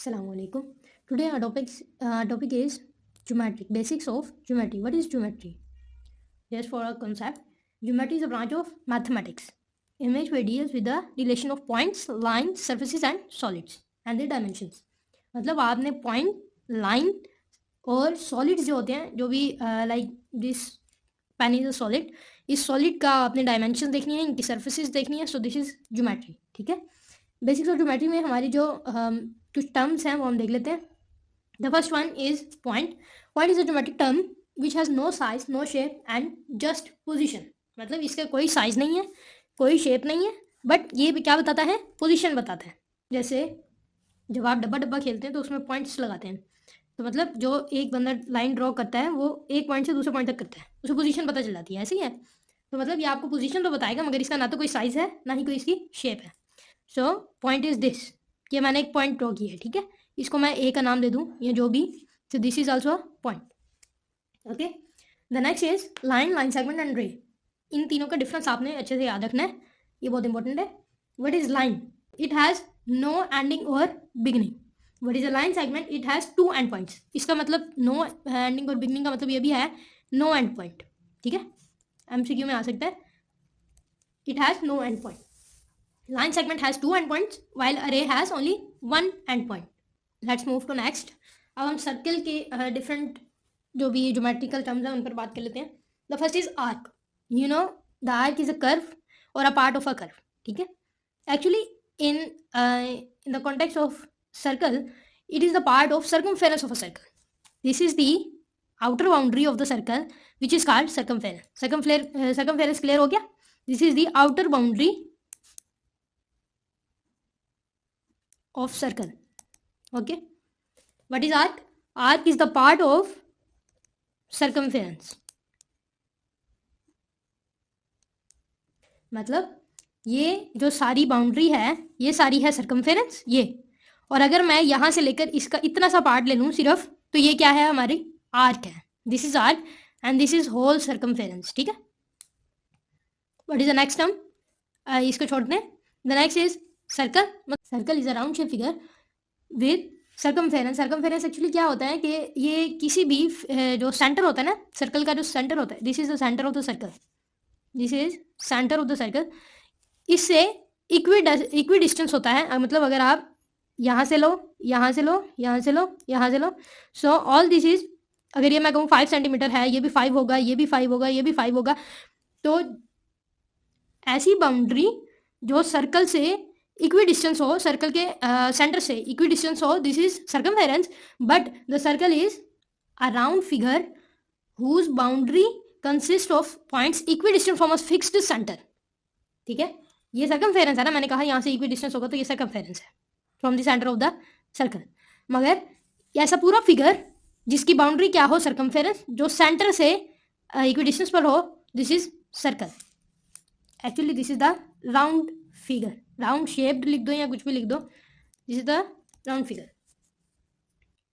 Assalamualaikum. Today our topic is geometry, basics of geometry. What is geometry? Just for a concept, geometry is a branch of mathematics in which we deals with the relation of points, lines, surfaces and solids and their dimensions. मतलब आपने point, line और solids जो होते हैं, जो भी like this pen is a solid, इस solid का आपने dimensions देखनी है, इनकी surfaces देखनी है. So this is geometry. ठीक है. बेसिक्स ऑफ ज्योमेट्री में हमारी जो कुछ टर्म्स हैं वो हम देख लेते हैं. The first one is point. Point is a geometric term which has no size, no shape and just position. मतलब इसका कोई साइज नहीं है, कोई शेप नहीं है, बट ये भी क्या बताता है? पोजीशन बताता है. जैसे जब आप डब्बा डब्बा खेलते हैं तो उसमें पॉइंट्स लगाते हैं, तो मतलब जो एक बंदा लाइन ड्रॉ करता है वो एक पॉइंट से दूसरे पॉइंट तक करता है, उसे पोजीशन पता चल जाती है. ऐसे ही है. तो मतलब ये आपको पोजीशन तो बताएगा, मगर इसका ना तो कोई साइज है ना ही कोई इसकी शेप है. So point is this. ये मैंने एक पॉइंट ड्रॉ किया है. ठीक है. इसको मैं ए का नाम दे दूँ या जो भी. सो this is also point. Okay. The next is line, line segment and रे. इन तीनों का डिफरेंस आपने अच्छे से याद रखना है, ये बहुत इंपॉर्टेंट है. What is line? It has no ending और beginning. What is a line segment? It has two end points. इसका मतलब नो एंडिंग और बिगनिंग का मतलब ये भी है नो एंड पॉइंट. ठीक है. MCQ में आ सकता है. It has no end point. Line segment has two endpoints while array has only one endpoint. Let's move to next. अब हम सर्कल के डिफरेंट जो भी ज्योमेट्रिकल टर्म्स हैं उन पर बात कर लेते हैं. The first is arc. You know the arc is a curve और a part of a curve. ठीक है. Actually in the context of circle it is the part of circumference of a circle. This is the outer boundary of the circle which is called circumference. Circumference clear हो गया? This is the outer boundary of circle. Okay. What is arc? Arc is the part of circumference. मतलब ये जो सारी boundary है ये सारी है सर्कमफेरेंस ये. और अगर मैं यहां से लेकर इसका इतना सा पार्ट ले लूं सिर्फ, तो ये क्या है? हमारी आर्क है. This is arc and this is whole circumference. ठीक है. What is the next term? इसको छोड़ते हैं. The next is circle. Circle is a round shape figure with circumference. Circumference actually क्या होता है कि ये किसी भी जो सेंटर होता है ना सर्कल का, जो सेंटर होता है, this is the centre of the circle. This is centre of the circle. इससे इक्वी डिस्टेंस होता है. मतलब अगर आप यहाँ से लो, यहाँ से लो, यहाँ से लो, यहाँ से लो, सो ऑल दिस इज, अगर ये मैं कहूँ 5 सेंटीमीटर है, ये भी 5 होगा, ये भी 5 होगा, ये भी 5 होगा. तो ऐसी बाउंड्री जो सर्कल से इक्वी डिस्टेंस हो, सर्कल के सेंटर से इक्वी डिस्टेंस हो, this is circumference. But the circle is a round figure whose boundary consist of points equidistance from a fixed centre. ठीक है. ये सर्कमफेरेंस है ना, मैंने कहा यहाँ से इक्वी डिस्टेंस होगा तो ये सर्कमफेरेंस है from the centre of the circle. मगर ऐसा पूरा फिगर जिसकी बाउंड्री क्या हो? सर्कमफेरेंस. जो सेंटर से इक्वी डिस्टेंस पर हो, this is circle. Actually this is the round figure. Round shaped लिख दो या कुछ भी लिख दो. This is the round figure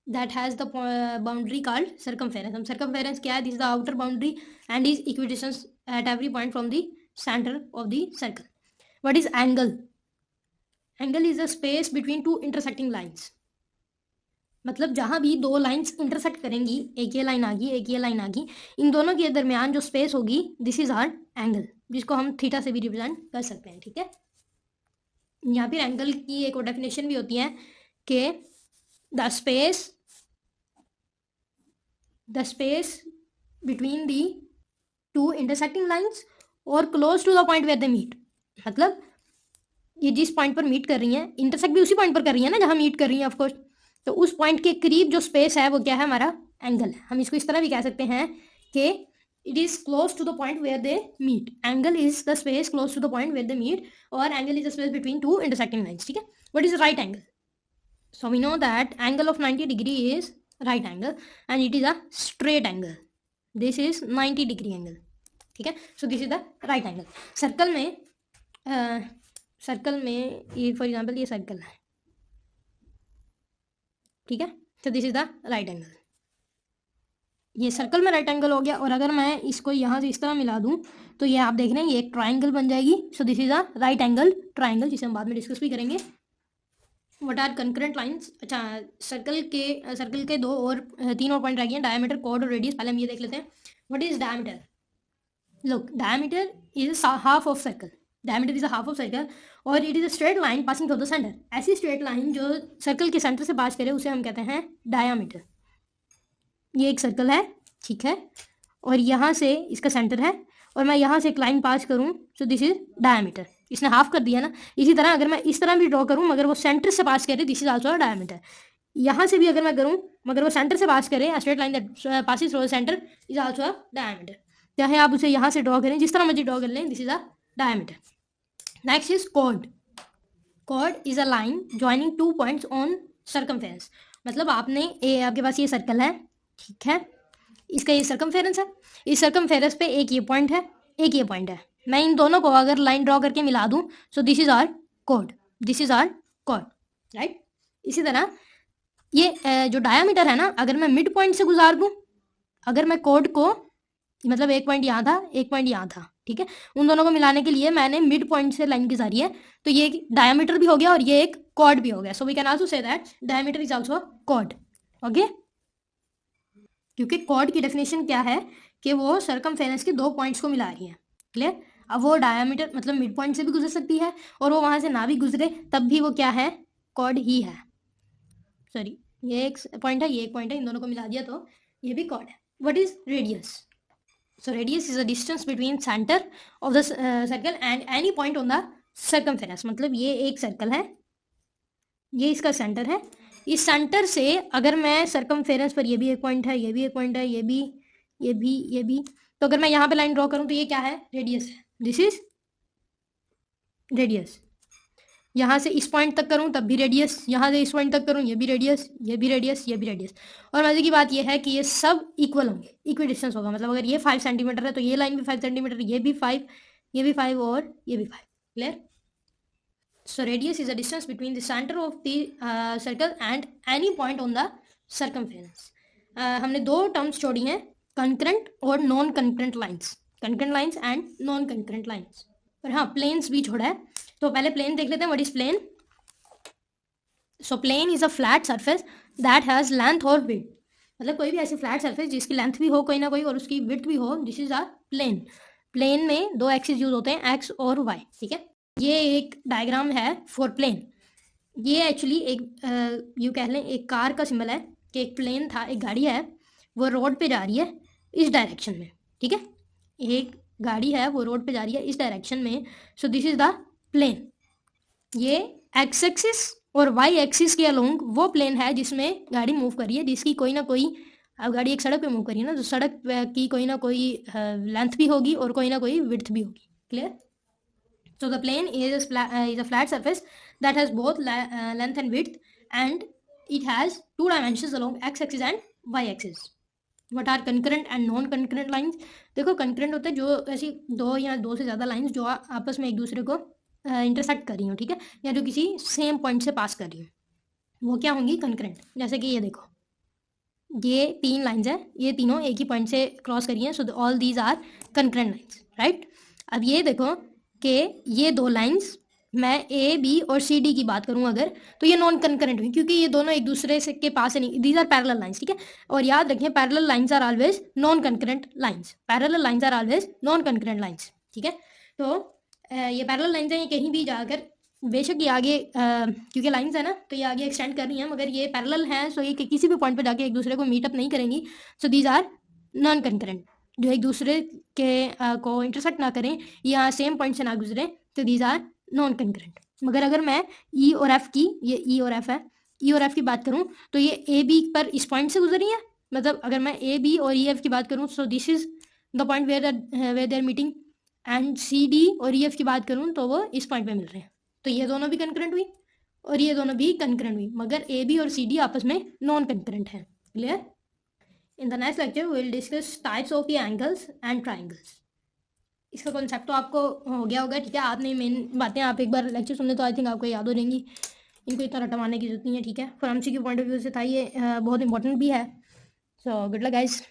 that has the boundary called circumference. हम सर्कमफेरेंस क्या है? This is the outer boundary and is equidistance at every point from the centre of the circle. What is angle? Angle is the space between two intersecting lines. मतलब जहां भी दो lines intersect करेंगी, एक ये line आ गई, एक ये लाइन आ गई, इन दोनों के दरमियान जो स्पेस होगी, दिस इज आवर एंगल, जिसको हम थीटा से भी रिप्रेजेंट कर सकते हैं. ठीक है. यहाँ फिर एंगल की एक और डेफिनेशन भी होती है कि the space between the two intersecting lines और close to the point where they meet. मतलब ये जिस पॉइंट पर मीट कर रही हैं, इंटरसेक्ट भी उसी पॉइंट पर कर रही है ना जहाँ मीट कर रही हैं ऑफकोर्स. तो उस पॉइंट के करीब जो स्पेस है वो क्या है? हमारा एंगल है. हम इसको इस तरह भी कह सकते हैं कि it is close to the point where they meet. Angle is the space close to the point where they meet, or angle is the space between two intersecting lines. ठीक है. What is right angle? So we know that angle of 90 degree is right angle and it is a straight angle. This is 90 degree angle. ठीक है. So this is the right angle. Circle में ये for example ये circle है. ठीक है. तो this is the right angle. ये सर्कल में राइट एंगल हो गया. और अगर मैं इसको यहाँ से इस तरह मिला दूँ तो ये आप देख रहे हैं ये एक ट्राइंगल बन जाएगी. So this is a right angle triangle, जिसे हम बाद में डिस्कस भी करेंगे. What are concurrent lines. अच्छा, सर्कल के दो और तीन और पॉइंट रह गए हैं, डायमीटर, कॉर्ड और रेडियस। पहले हम ये देख लेते हैं, what is diameter. Look, diameter is a half of circle. Diameter is a half of circle और it is a straight line passing through the center. ऐसी straight line जो सर्कल के सेंटर से पास करे उसे हम कहते हैं डायमीटर। ये एक सर्कल है, ठीक है, और यहाँ से इसका सेंटर है और मैं यहाँ से एक लाइन पास करूँ, सो दिस इज डायमीटर। इसने हाफ कर दिया ना। इसी तरह अगर मैं इस तरह भी ड्रॉ करूँ मगर वो सेंटर से पास करे, दिस इज आल्सो डायमीटर। यहाँ से भी अगर मैं करूँ मगर वो सेंटर से पास करे, straight line that passes through the centre is also diameter. चाहे आप उसे यहाँ से ड्रॉ करें, जिस तरह मर्जी ड्रॉ कर लें, this is a diameter. Next is chord. Chord is a line joining two points on circumference. मतलब आपके पास ये सर्कल है, ठीक है, इसका ये सर्कमफेरेंस है, इस सर्कमफेरेंस पे एक ये पॉइंट है, एक ये पॉइंट है। मैं इन दोनों को अगर लाइन ड्रॉ करके मिला दूं, so this is our chord, this is our chord, right. इसी तरह ये जो डायमीटर है ना, अगर मैं मिड पॉइंट से गुजार दूं, अगर मैं कॉर्ड को, मतलब एक पॉइंट यहाँ था, एक पॉइंट यहाँ था, ठीक है, उन दोनों को मिलाने के लिए मैंने मिड पॉइंट से लाइन गुजारी है, तो ये डायमीटर भी हो गया और ये एक कॉर्ड भी हो गया। So we can also say that diameter is also chord, okay. क्योंकि कॉर्ड की डेफिनेशन क्या है कि वो सर्कमफेरेंस के दो पॉइंट्स को मिला रही है, क्लियर। अब वो डायमीटर मतलब मिड पॉइंट से भी गुजर सकती है और वो वहाँ से ना भी गुजरे तब भी वो क्या है, कॉर्ड ही है। सॉरी, ये एक पॉइंट है, ये एक पॉइंट है, इन दोनों को मिला दिया तो ये भी कॉर्ड है। What is radius. So radius is the distance between center of the circle and any point on the circumference। मतलब ये एक सर्कल है, ये इसका सेंटर है, इस सेंटर से अगर मैं सर्कमफेरेंस पर, ये भी एक पॉइंट है, ये भी एक पॉइंट है, ये भी, तो अगर मैं यहाँ पे लाइन ड्रॉ करूँ तो ये क्या है, रेडियस है, दिस इज रेडियस। यहाँ से इस पॉइंट तक करूँ तब भी रेडियस, यहाँ से इस पॉइंट तक करूँ ये भी रेडियस, ये भी रेडियस, ये भी रेडियस। और मजे की बात ये है कि ये सब इक्वल होंगे, इक्वल डिस्टेंस होगा। मतलब अगर ये 5 सेंटीमीटर है तो ये लाइन भी 5 सेंटीमीटर, ये भी 5, ये भी 5 और ये भी 5, clear. So radius is the distance between the centre of the circle and any point on the circumference. हमने दो टर्म्स छोड़ी हैं, कंकरेंट और non concurrent lines, concurrent lines and non concurrent lines. और हाँ, प्लेन्स भी छोड़ा है, तो पहले प्लेन देख लेते हैं। What is plane. So plane is a flat surface that has length और विड्थ। मतलब कोई भी ऐसी फ्लैट सरफेस जिसकी लेंथ भी हो कोई ना कोई और उसकी विड्थ भी हो, this is a plane. Plane में दो एक्सिस यूज होते हैं, एक्स और वाई, ठीक है। ये एक डायग्राम है फॉर प्लेन। ये एक्चुअली एक यू कह लें एक कार का सिंबल है कि एक प्लेन था, एक गाड़ी है, वो रोड पे जा रही है इस डायरेक्शन में, ठीक है। एक गाड़ी है वो रोड पे जा रही है इस डायरेक्शन में, so this is the plane. ये एक्स एक्सिस और वाई एक्सिस के अलोंग वो प्लेन है जिसमें गाड़ी मूव कर रही है, जिसकी कोई ना कोई, अब गाड़ी एक सड़क पे मूव कर रही है ना, तो सड़क की कोई ना कोई लेंथ भी होगी और कोई ना कोई विड्थ भी होगी, clear. So the plane is a flat surface that has both length and width and it has two dimensions along X axis and Y axis. What are concurrent and non concurrent lines. देखो, concurrent होते हैं जो ऐसी दो या दो से ज़्यादा लाइन्स जो आपस में एक दूसरे को इंटरसेक्ट कर रही हूँ, ठीक है, या जो किसी सेम पॉइंट से पास कर रही हूँ, वो क्या होंगी, कंकरेंट। जैसे कि ये देखो, ये तीन लाइन्स हैं, ये तीनों एक ही पॉइंट से क्रॉस करी हैं, so all these are concurrent lines, right. अब ये देखो कि ये दो लाइन्स, मैं ए बी और सी डी की बात करूं अगर, तो ये नॉन कंकरेंट हुई क्योंकि ये दोनों एक दूसरे से के पास है नहीं, दीज आर पैरेलल लाइन्स, ठीक है। और याद रखें, parallel lines are always non concurrent lines, parallel lines are always non concurrent lines, ठीक है। तो ये पैरेलल लाइन्स हैं, ये कहीं भी जाकर बेशक ये आगे क्योंकि लाइन्स है ना तो ये आगे एक्सटेंड कर रही हैं, मगर ये पैरेलल हैं, सो ये किसी भी पॉइंट पे जाके एक दूसरे को मीटअप नहीं करेंगी, so these are non concurrent, जो एक दूसरे के को इंटरसेक्ट ना करें या सेम पॉइंट से ना गुजरें, तो दीज आर नॉन कंकरेंट। मगर अगर मैं ई और एफ की, ये ई और एफ है, ई और एफ की बात करूँ तो ये ए बी पर इस पॉइंट से गुजर रही है। मतलब अगर मैं ए बी और ई एफ की बात करूँ, so this is the point where they are meeting, and C D और ई एफ की बात करूँ तो वो इस पॉइंट पे मिल रहे हैं, तो ये दोनों भी कंकरेंट हुई और ये दोनों भी कंकरेंट हुई, मगर ए बी और सी डी आपस में नॉन कंकरेंट हैं, clear. In the next lecture we will discuss types of the angles and triangles. इसका कॉन्सेप्ट तो आपको हो गया होगा, ठीक है। आपने मेन बातें आप एक बार लेक्चर सुनने तो आई थिंक आपको याद हो जाएंगी, इनको इतना रटवाने की जरूरत नहीं है, ठीक है। For MCQ point of view से था ये बहुत इंपॉर्टेंट भी है। So good luck guys.